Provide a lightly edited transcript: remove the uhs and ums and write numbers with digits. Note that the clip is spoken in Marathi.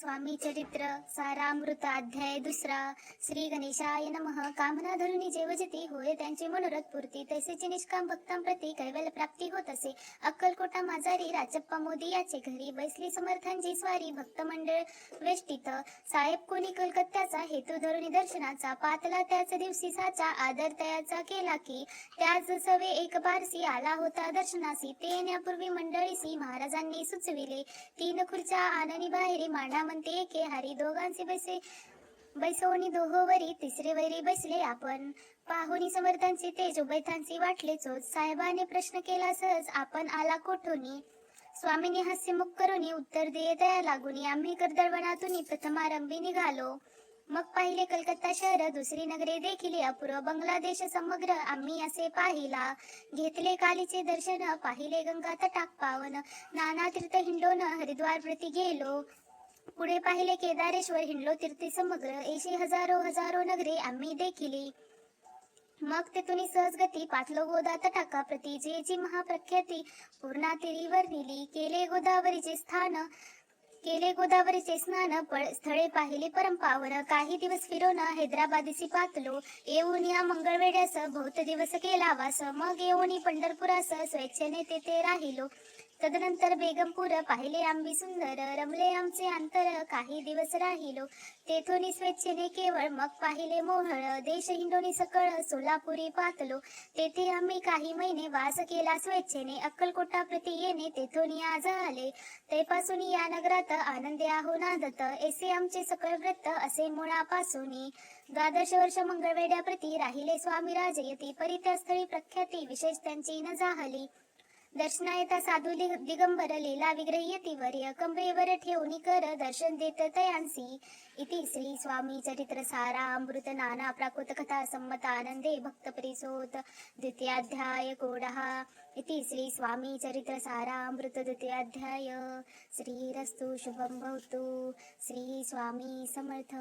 स्वामी चरित्र सारामृत अध्याय दुसरा. श्री गणेशाय नमः. कामना धरुणी जेवजती होय त्यांची मनोरथ पूर्ती, तैसेची निष्काम भक्तांप्रती कैवल्य प्राप्ती होत असे. अक्कलकोटा माजारी राजप्पा मोदी याचे घरी बैसली समर्थांची स्वारी, भक्त मंडळ वेष्टीत. साहेब कोणी कलकत्त्याचा हेतू धरुणी दर्शनाचा, पातला त्याच दिवशी साचा आदर तयाचा केला की, त्याच सवे एक बारसी आला होता दर्शनासी. ते येण्यापूर्वी मंडळीसी महाराजांनी सुचविले, तीन खुर्च्या आननी बाहेरी मांडा म्हणते एके हारी. दोघांचे बैसोनी दोहोवरी, तिसरे वैरी बैसले आपण. पाहुणी समर्थांची तेज उभयतांची वाटले चोच, साहेबाने प्रश्न केला सहज आपण आला कोठोनी. स्वामींनी हास्यमुख करुनी उत्तर देय दया लागुनी, आम्ही कर्दळवनातून प्रथमारंभी निघालो. मग पाहिले कलकत्ता शहर, दुसरी नगरे देखील अपूर्व, बांगलादेश समग्र आम्ही असे पाहिला. घेतले कालीचे दर्शन, पाहिले गंगा तटाक पावन, नाना तीर्थ हिंडोन हरिद्वार प्रति गेलो. पुढे पाहिले केदारेश्वर, हिंडलो तीर्थी समग्र, ऐशी हजारो नगरे आम्ही देखिली. मग तेथून सहज गती पाठलो गोदा तटाका प्रति, जी महाप्रख्याती पूर्णा तीरी वर्णिली. केले गोदावरीचे स्नान, स्थळे पाहिले परमपावन. काही दिवस फिरून हैदराबादीसी पातलो, येऊन या मंगळवेड्यास बहुत दिवस केला वास. मग येऊन पंढरपुरास स्वेच्छेने तेथे राहिलो. तदनंतर बेगमपूर पाहिले आम्ही सुंदर, रमले आमचे अंतर काही दिवस राहिलो. तेथून स्वेच्छेने केवळ, मग पाहिले मोहळ देश हिंडोनी सकळ, सोलापुरी पातलो. तेथे आम्ही काही महिने वास केला स्वेच्छेने. अक्कलकोटा प्रति येणे तेथून आज आले, तेपासून या नगरात आनंदे आहो नांदत. ऐसे आमचे सकळ व्रत असे मुळापासून. 12 वर्ष मंगळवेड्या प्रति राहिले स्वामी राजयती, परी त्या स्थळी प्रख्याती विशेष त्यांची न जाहली. दर्शना येता साधू दिगंबर, लीला विग्रही वर्य, कमरेवर ठेवणी कर दर्शन देत तयांसी. इति श्री स्वामी चरित्र सारा अमृत नाना प्राकृत कथा संमत आनंदे भक्त परिसोत द्वितीयाध्याय कोडः. इति श्री स्वामी चरित्र सारा अमृत द्वितीयाध्याय. श्रीरस्तु शुभं भवतु. श्री स्वामी समर्थ.